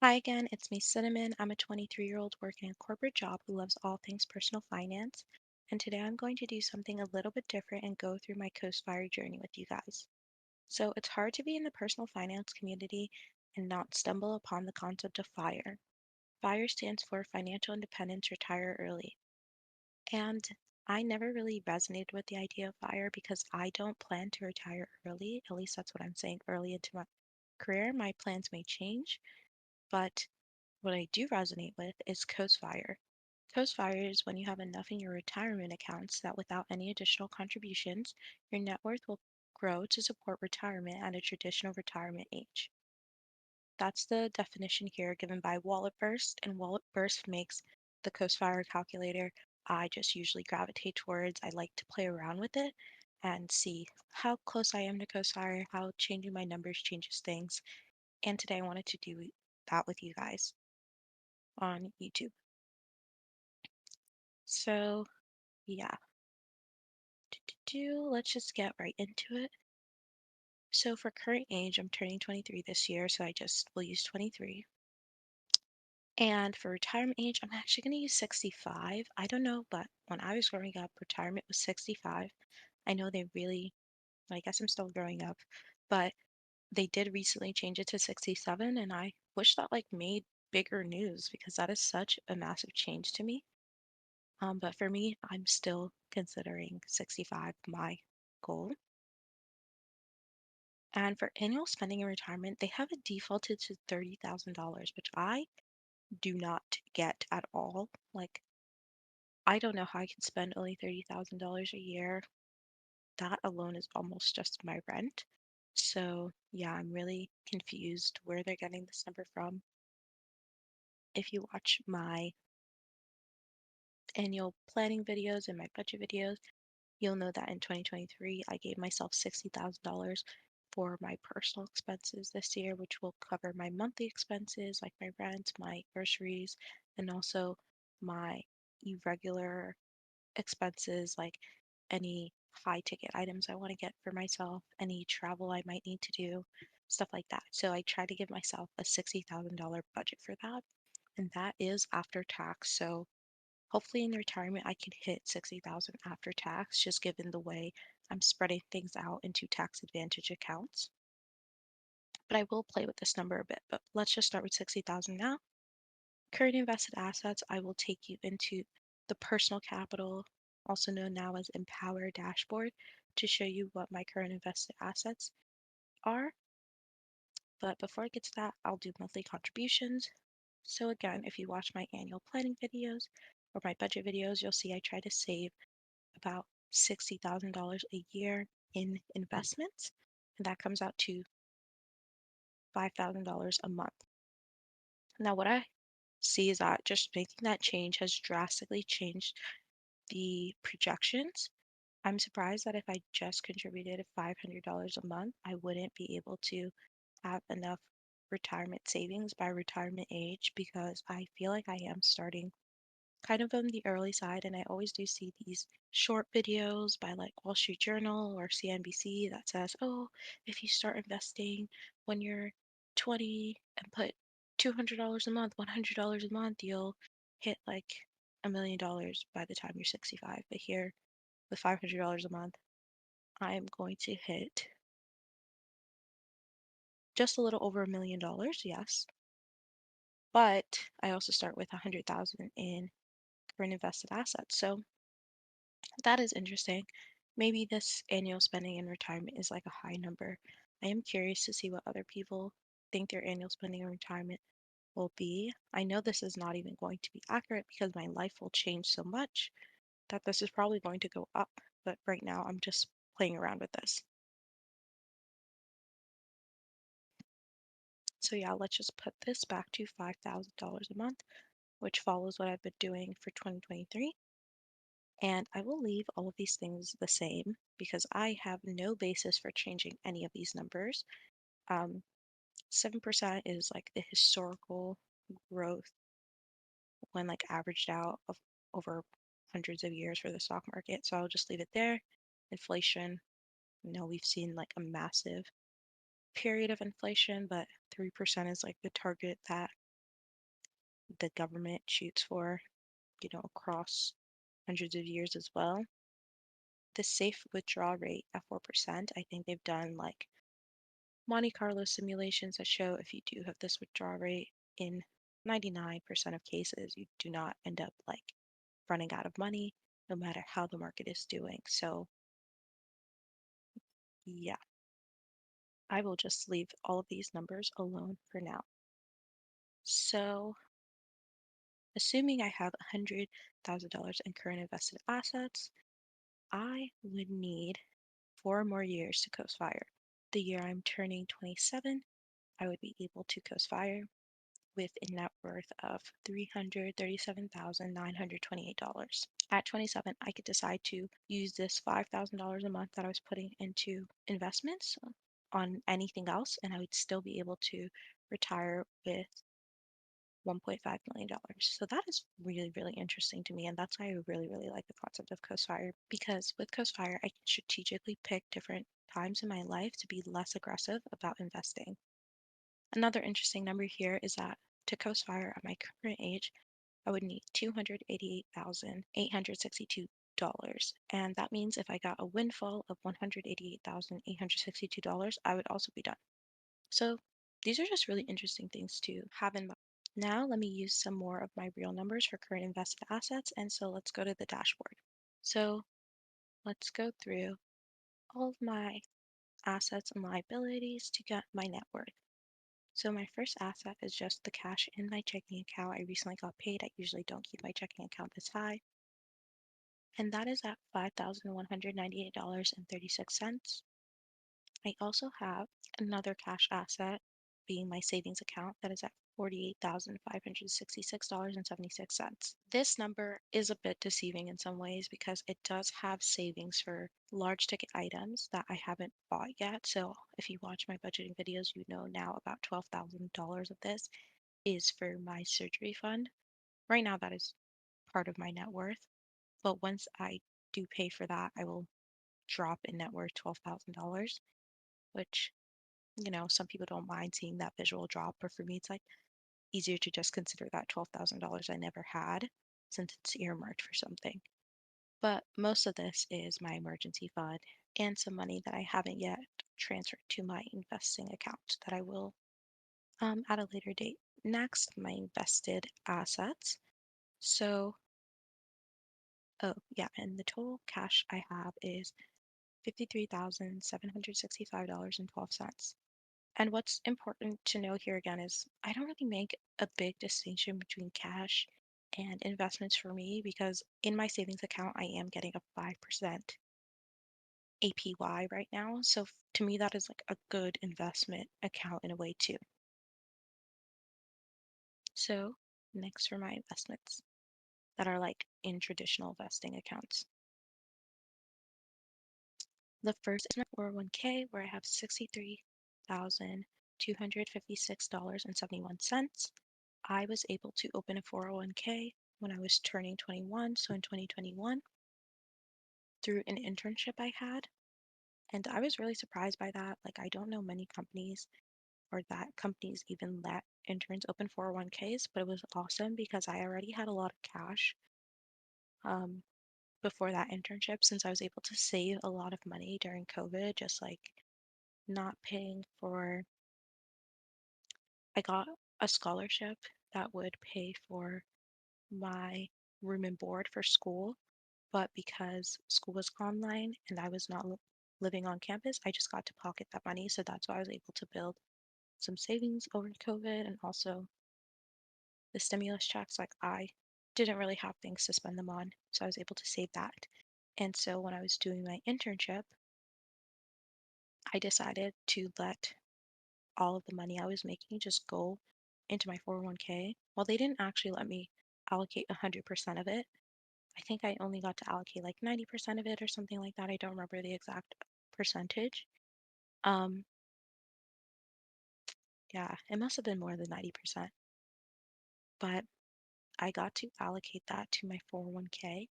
Hi again, it's me, Cinnamon. I'm a 23-year-old working a corporate job who loves all things personal finance. And today I'm going to do something a little bit different and go through my coastFIRE journey with you guys. So it's hard to be in the personal finance community and not stumble upon the concept of FIRE. FIRE stands for Financial Independence Retire Early. And I never really resonated with the idea of FIRE because I don't plan to retire early. At least that's what I'm saying, early into my career. My plans may change, but what I do resonate with is coastFIRE. coastFIRE is when you have enough in your retirement accounts that without any additional contributions, your net worth will grow to support retirement at a traditional retirement age. That's the definition here given by walletburst, and walletburst makes the coastFIRE calculator I just usually gravitate towards. I like to play around with it and see how close I am to coastFIRE, how changing my numbers changes things. And today I wanted to do that with you guys on YouTube. So, yeah, let's just get right into it. So, for current age, I'm turning 23 this year, so I just will use 23. And for retirement age, I'm actually going to use 65. I don't know, but when I was growing up, retirement was 65. I know they really, I guess I'm still growing up, but they did recently change it to 67, and I wish that like made bigger news because that is such a massive change to me. But for me, I'm still considering 65 my goal. And for annual spending in retirement, they have it defaulted to $30,000, which I do not get at all. Like, I don't know how I can spend only $30,000 a year. That alone is almost just my rent. So, yeah, I'm really confused where they're getting this number from. If you watch my annual planning videos and my budget videos, you'll know that in 2023, I gave myself $60,000 for my personal expenses this year, which will cover my monthly expenses like my rent, my groceries, and also my irregular expenses like any high ticket items I want to get for myself, any travel I might need to do, stuff like that. So I try to give myself a $60,000 budget for that, and that is after tax. So hopefully in retirement I can hit 60,000 after tax, just given the way I'm spreading things out into tax advantage accounts. But I will play with this number a bit, but let's just start with 60,000 now. Current invested assets, I will take you into the personal capital, also known now as Empower dashboard, to show you what my current invested assets are. But before I get to that, I'll do monthly contributions. So again, if you watch my annual planning videos or my budget videos, you'll see I try to save about $60,000 a year in investments, and that comes out to $5,000 a month. Now, what I see is that just making that change has drastically changed the projections. I'm surprised that if I just contributed $500 a month, I wouldn't be able to have enough retirement savings by retirement age because I feel like I am starting kind of on the early side, and I always do see these short videos by like Wall Street Journal or CNBC that says, oh, if you start investing when you're 20 and put $200 a month, $100 a month, you'll hit like $1 million by the time you're 65. But here, with $500 a month, I am going to hit just a little over $1 million, yes. But I also start with 100,000 in current invested assets. So that is interesting. Maybe this annual spending in retirement is like a high number. I am curious to see what other people think their annual spending in retirement will be. I know this is not even going to be accurate because my life will change so much that this is probably going to go up. But right now, I'm just playing around with this. So yeah, let's just put this back to $5,000 a month, which follows what I've been doing for 2023. And I will leave all of these things the same because I have no basis for changing any of these numbers. 7% is like the historical growth when like averaged out of over hundreds of years for the stock market. So I'll just leave it there. Inflation, we've seen like a massive period of inflation, but 3% is like the target that the government shoots for, across hundreds of years as well. The safe withdrawal rate at 4%, I think they've done like Monte Carlo simulations that show if you do have this withdrawal rate, in 99% of cases, you do not end up like running out of money no matter how the market is doing. So, yeah, I will just leave all of these numbers alone for now. So, assuming I have $100,000 in current invested assets, I would need 4 more years to coastFIRE. The year I'm turning 27, I would be able to coastFIRE with a net worth of $337,928. At 27, I could decide to use this $5,000 a month that I was putting into investments on anything else, and I would still be able to retire with $1.5 million. So that is really, really interesting to me. And that's why I really, really like the concept of coastFIRE, because with coastFIRE, I can strategically pick different times in my life to be less aggressive about investing. Another interesting number here is that to coastFIRE at my current age, I would need $288,862. And that means if I got a windfall of $188,862, I would also be done. So these are just really interesting things to have in mind. Now let me use some more of my real numbers for current invested assets. And so let's go to the dashboard. So let's go through all of my assets and liabilities to get my net worth. So my first asset is just the cash in my checking account. I recently got paid. I usually don't keep my checking account this high. And that is at $5,198.36. I also have another cash asset being my savings account that is at $48,566.76. This number is a bit deceiving in some ways because it does have savings for large ticket items that I haven't bought yet. So if you watch my budgeting videos, you know now about $12,000 of this is for my surgery fund. Right now, that is part of my net worth. But once I do pay for that, I will drop in net worth $12,000, which, some people don't mind seeing that visual drop. But for me, it's like easier to just consider that $12,000 I never had since it's earmarked for something. But most of this is my emergency fund and some money that I haven't yet transferred to my investing account that I will at a later date. Next, my invested assets. So, oh yeah, and the total cash I have is $53,765.12. And what's important to know here again is I don't really make a big distinction between cash and investments for me because in my savings account, I am getting a 5% APY right now. So to me, that is like a good investment account in a way too. So next for my investments that are like in traditional vesting accounts. The first is my 401k where I have $63,256.71. I was able to open a 401k when I was turning 21, so in 2021, through an internship I had. And I was really surprised by that. Like, I don't know many companies or that companies even let interns open 401ks, but it was awesome because I already had a lot of cash um, before that internship since I was able to save a lot of money during COVID, just like not paying for. I got a scholarship that would pay for my room and board for school, but because school was online and I was not living on campus, I just got to pocket that money. So that's why I was able to build some savings over COVID and also the stimulus checks. Like I didn't really have things to spend them on, so I was able to save that. And so when I was doing my internship, I decided to let all of the money I was making just go into my 401k. Well, they didn't actually let me allocate 100% of it. I think I only got to allocate like 90% of it or something like that. I don't remember the exact percentage. Um, yeah, it must have been more than 90%. But I got to allocate that to my 401k.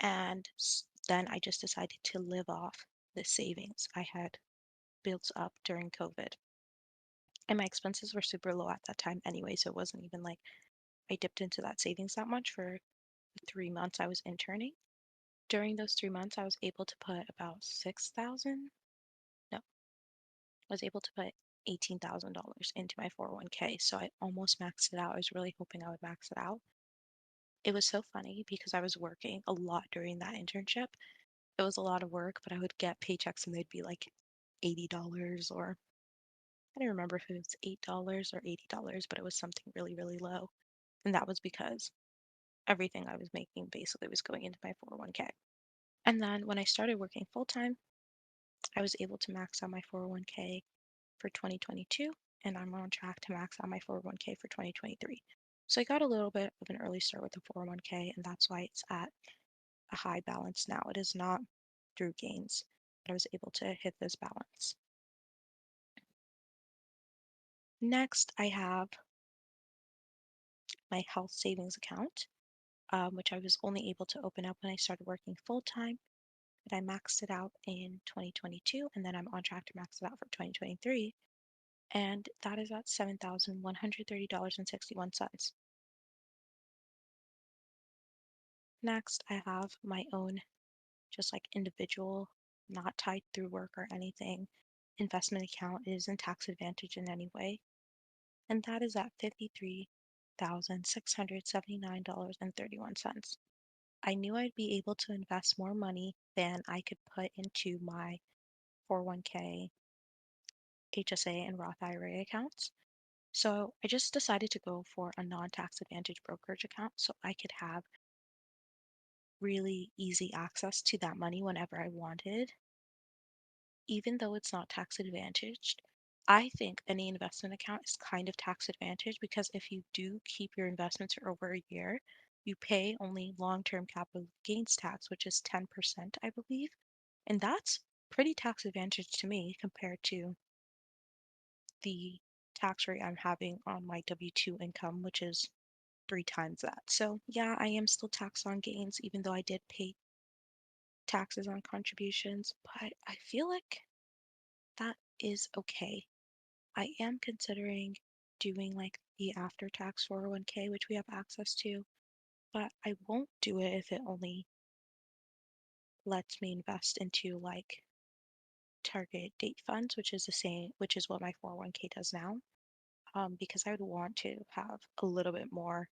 And then I just decided to live off the savings I had built up during COVID. And my expenses were super low at that time anyway, so it wasn't even like I dipped into that savings that much for the 3 months I was interning. During those 3 months, I was able to put about 6,000. No, I was able to put $18,000 into my 401k. So I almost maxed it out. I was really hoping I would max it out. It was so funny because I was working a lot during that internship. It was a lot of work, but I would get paychecks and they'd be like $80, or I don't remember if it was $8 or $80, but it was something really, really low. And that was because everything I was making basically was going into my 401k. And then when I started working full time, I was able to max out my 401k for 2022, and I'm on track to max out my 401k for 2023. So I got a little bit of an early start with the 401k, and that's why it's at a high balance now. It is not through gains, but I was able to hit this balance. Next, I have my health savings account, which I was only able to open up when I started working full time. But I maxed it out in 2022, and then I'm on track to max it out for 2023. And that is at $7,130.61. Next, I have my own, just like individual, not tied through work or anything, investment account. It isn't tax advantage in any way, and that is at $53,679.31. I knew I'd be able to invest more money than I could put into my 401k, HSA, and Roth IRA accounts. So I just decided to go for a non-tax advantage brokerage account so I could have really easy access to that money whenever I wanted, even though it's not tax advantaged. I think any investment account is kind of tax advantaged because if you do keep your investments for over a year, you pay only long-term capital gains tax, which is 10%, I believe. And that's pretty tax advantaged to me compared to the tax rate I'm having on my W-2 income, which is 3 times that. So yeah, I am still taxed on gains, even though I did pay taxes on contributions, but I feel like that is okay. I am considering doing like the after tax 401k, which we have access to, but I won't do it if it only lets me invest into like target date funds, which is the same, which is what my 401k does now, because I would want to have a little bit more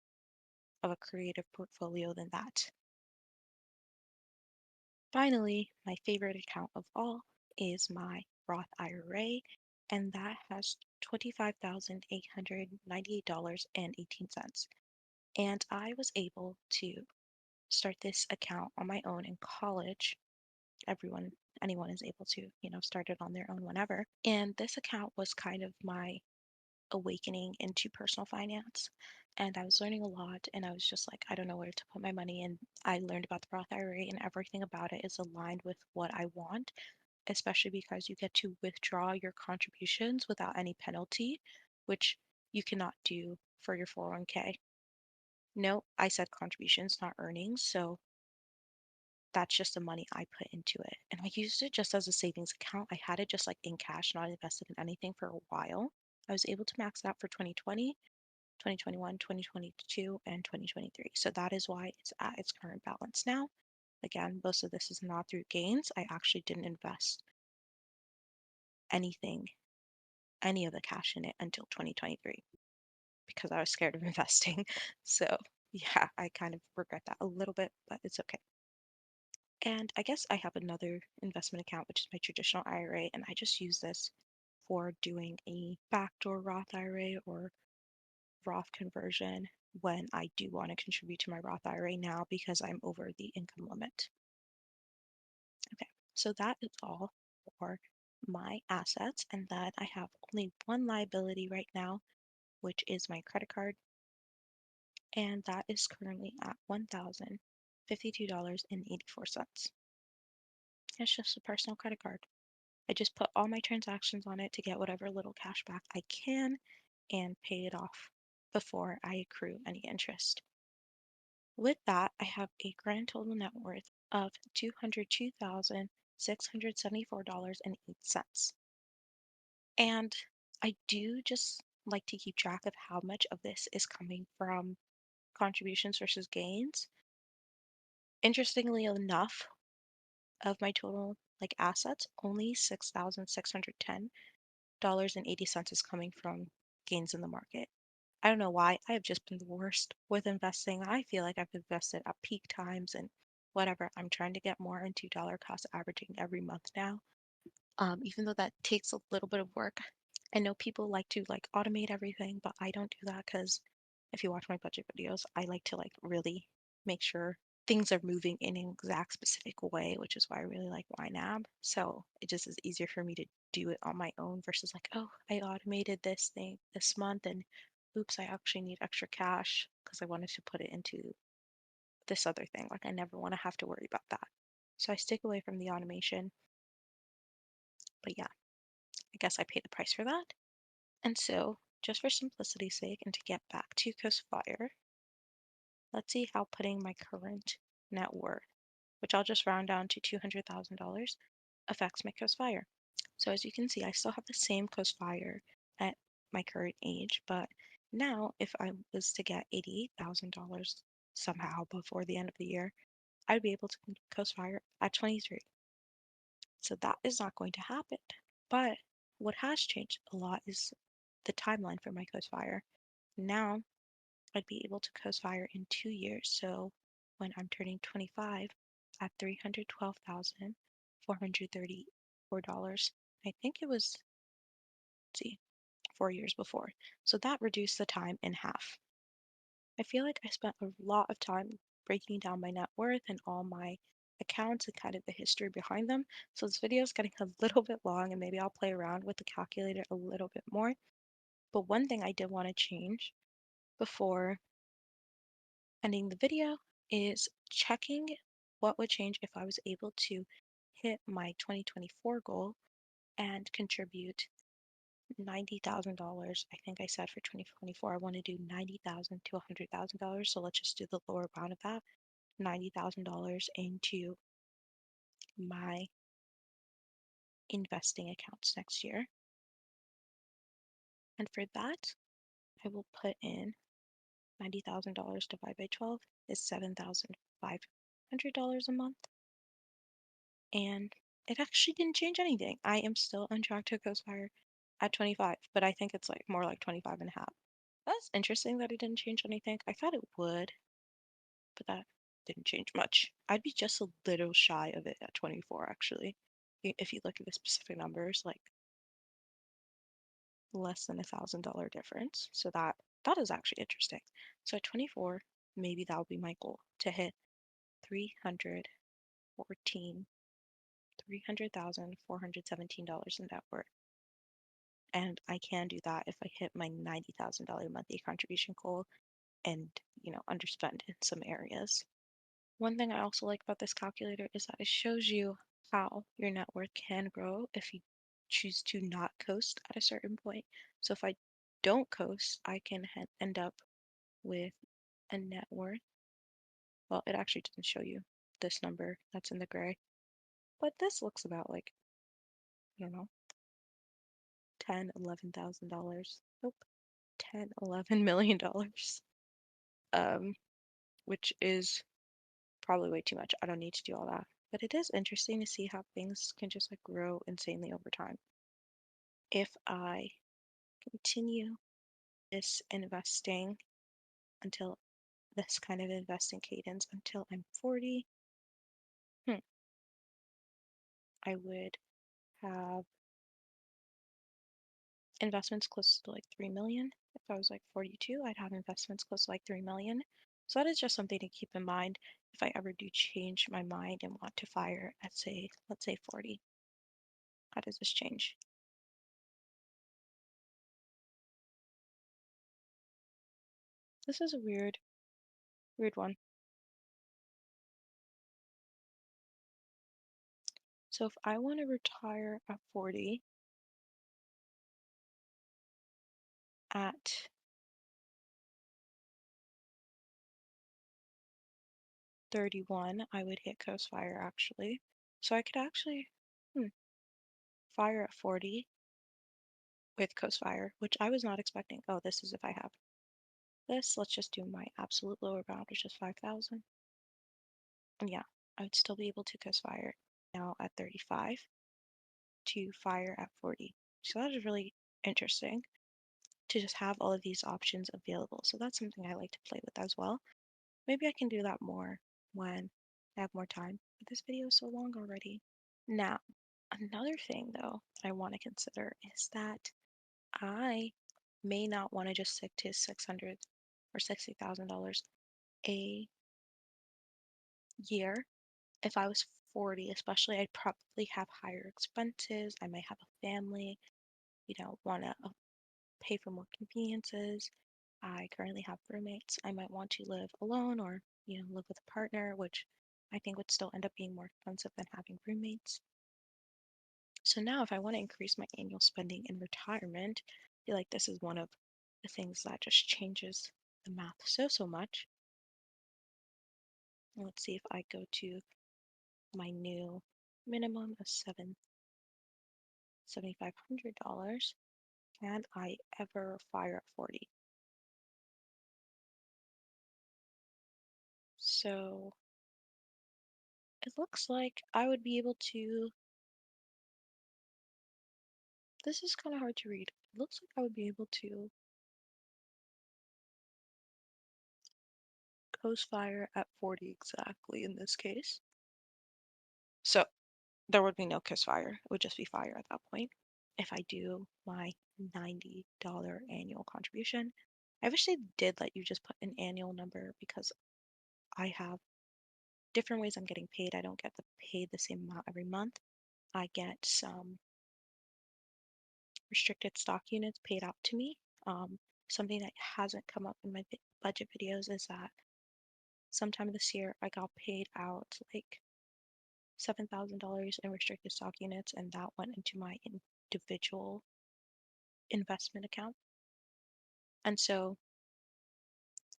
of a creative portfolio than that. Finally, my favorite account of all is my Roth IRA, and that has $25,898.18. And I was able to start this account on my own in college. Everyone, anyone is able to, start it on their own whenever. And this account was kind of my awakening into personal finance. And I was learning a lot, and I was just like, I don't know where to put my money. And I learned about the Roth IRA, and everything about it is aligned with what I want, especially because you get to withdraw your contributions without any penalty, which you cannot do for your 401k. No, I said contributions, not earnings. So that's just the money I put into it. And I used it just as a savings account. I had it just like in cash, not invested in anything for a while. I was able to max it out for 2020, 2021, 2022, and 2023. So that is why it's at its current balance now. Again, most of this is not through gains. I actually didn't invest anything, any of the cash in it until 2023 because I was scared of investing. So yeah, I kind of regret that a little bit, but it's okay. And I guess I have another investment account, which is my traditional IRA, and I just use this for doing a backdoor Roth IRA or Roth conversion when I do want to contribute to my Roth IRA now because I'm over the income limit. Okay, so that is all for my assets, and that I have only one liability right now, which is my credit card, and that is currently at $1,052.84. It's just a personal credit card. I just put all my transactions on it to get whatever little cash back I can and pay it off before I accrue any interest. With that, I have a grand total net worth of $202,674.08. And I do just like to keep track of how much of this is coming from contributions versus gains, interestingly enough, of my total like assets, only $6,610.80 is coming from gains in the market. I don't know why. I have just been the worst with investing. I feel like I've invested at peak times and whatever. I'm trying to get more into dollar cost averaging every month now. Even though that takes a little bit of work. I know people like to like automate everything, but I don't do that because if you watch my budget videos, I like to like really make sure things are moving in an exact specific way, which is why I really like YNAB. So it just is easier for me to do it on my own versus like, oh, I automated this thing this month and oops, I actually need extra cash because I wanted to put it into this other thing. Like I never want to have to worry about that. So I stick away from the automation. But yeah, I guess I pay the price for that. And so, just for simplicity's sake and to get back to coastFIRE, let's see how putting my current net worth, which I'll just round down to $200,000, affects my coastFIRE. So as you can see, I still have the same coastFIRE at my current age, but now if I was to get $88,000 somehow before the end of the year, I'd be able to coastFIRE at 23. So that is not going to happen. But what has changed a lot is the timeline for my coastFIRE. Now I'd be able to coastFIRE in 2 years. So when I'm turning 25 at $312,434. I think it was, let's see, 4 years before. So that reduced the time in half. I feel like I spent a lot of time breaking down my net worth and all my accounts and kind of the history behind them. So this video is getting a little bit long and maybe I'll play around with the calculator a little bit more. But one thing I did want to change before ending the video is checking what would change if I was able to hit my 2024 goal and contribute $90,000. I think I said for 2024 I want to do $90,000 to $100,000. So let's just do the lower bound of that, $90,000 into my investing accounts next year. And for that, I will put in $90,000 divided by 12 is $7,500 a month. And it actually didn't change anything. I am still on track to coastFIRE at 25, but I think it's like more like 25 and a half. That's interesting that it didn't change anything. I thought it would, but that didn't change much. I'd be just a little shy of it at 24, actually. If you look at the specific numbers, like less than $1,000 difference. So that is actually interesting. So at 24, maybe that will be my goal to hit 314 $300,417 in net worth. And I can do that if I hit my $90,000 monthly contribution goal and, underspend in some areas. One thing I also like about this calculator is that it shows you how your net worth can grow if you choose to not coast at a certain point. So if I don't coast, I can end up with a net worth. Well, it actually doesn't show you this number that's in the gray, but this looks about like, I don't know, $10,000, $11,000. Nope, $10, $11 million. Um, which is probably way too much. I don't need to do all that. But it is interesting to see how things can just like grow insanely over time. If I continue this investing until this kind of investing cadence until I'm 40, I would have investments close to like 3 million. If I was like 42, I'd have investments close to like 3 million. So that is just something to keep in mind if I ever do change my mind and want to fire at say, let's say 40. How does this change? This is a weird one. So if I want to retire at 40 at 31, I would hit coastFIRE actually. So I could actually fire at 40 with coastFIRE, which I was not expecting. Oh, this is if I have this, let's just do my absolute lower bound, which is 5,000. And yeah, I would still be able to coastFIRE now at 35 to fire at 40. So that is really interesting to just have all of these options available. So that's something I like to play with as well. Maybe I can do that more when I have more time. But this video is so long already. Now, another thing though I want to consider is that I may not want to just stick to 600 or $60,000 a year. If I was 40, especially, I'd probably have higher expenses. I might have a family, want to pay for more conveniences. I currently have roommates. I might want to live alone or, live with a partner, which I think would still end up being more expensive than having roommates. So now if I want to increase my annual spending in retirement, I feel like this is one of the things that just changes the math so much. Let's see if I go to my new minimum of $7,500. Can I ever fire at 40? So it looks like I would be able to. This is kind of hard to read. It looks like I would be able to coastFIRE at 40 exactly in this case. So there would be no coastFIRE. It would just be fire at that point. If I do my $90 annual contribution, I wish they did let you just put an annual number because I have different ways I'm getting paid. I don't get paid the same amount every month. I get some restricted stock units paid out to me. Something that hasn't come up in my budget videos is that sometime this year I got paid out like $7,000 in restricted stock units, and that went into my individual investment account. And so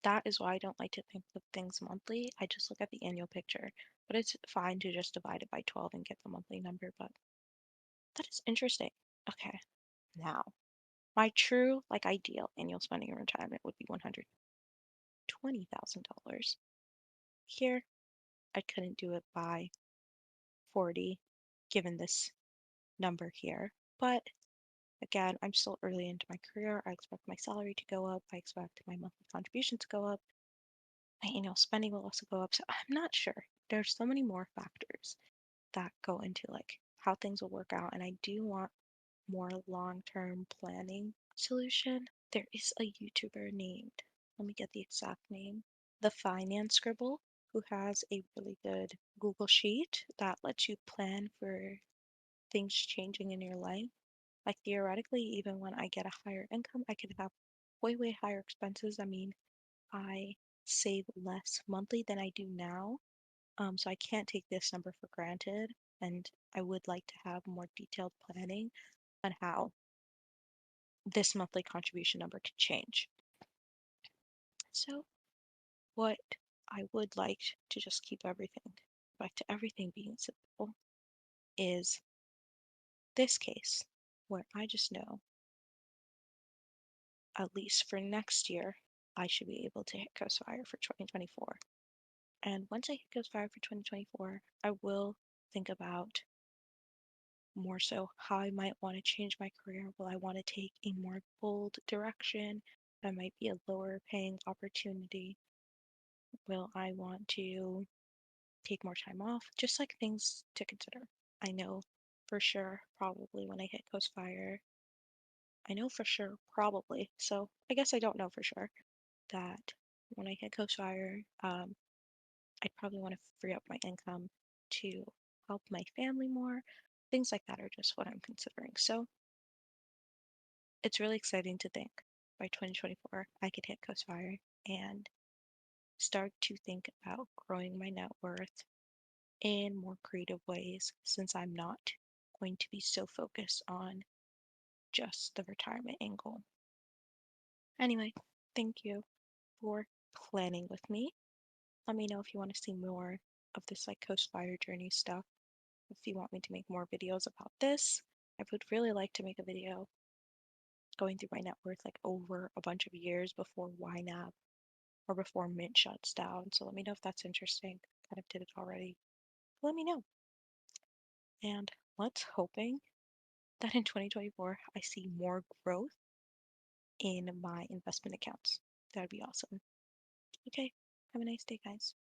that is why I don't like to think of things monthly. I just look at the annual picture, but it's fine to just divide it by 12 and get the monthly number. But that is interesting. Okay, now my true, like, ideal annual spending in retirement would be $120,000. Here, I couldn't do it by 40, given this number here. But again, I'm still early into my career. I expect my salary to go up. I expect my monthly contribution to go up. My annual spending will also go up. So I'm not sure. There's so many more factors that go into like how things will work out. And I do want more long-term planning solution. There is a YouTuber named, let me get the exact name, The Finance Scribble, who has a really good Google Sheet that lets you plan for things changing in your life. Like theoretically, even when I get a higher income, I could have way higher expenses. I mean, I save less monthly than I do now. So I can't take this number for granted. And I would like to have more detailed planning on how this monthly contribution number could change. So what I would like to just keep everything back to everything being simple is this case where I just know, at least for next year, I should be able to hit coastFIRE for 2024. And once I hit coastFIRE for 2024, I will think about more so how I might want to change my career. Will I want to take a more bold direction that might be a lower paying opportunity? Will I want to take more time off? Just like things to consider. I know for sure, probably when I hit coastFIRE, I know for sure, probably. So I guess I don't know for sure that when I hit coastFIRE, I'd probably want to free up my income to help my family more. Things like that are just what I'm considering. So it's really exciting to think by 2024 I could hit coastFIRE and start to think about growing my net worth in more creative ways since I'm not going to be so focused on just the retirement angle. Anyway, thank you for planning with me. Let me know if you want to see more of this like coastFIRE journey stuff. If you want me to make more videos about this, I would really like to make a video going through my net worth like over a bunch of years before YNAB or before Mint shuts down. So let me know if that's interesting. Kind of did it already. Let me know. And let's hoping that in 2024 I see more growth in my investment accounts. That'd be awesome. Okay, have a nice day, guys.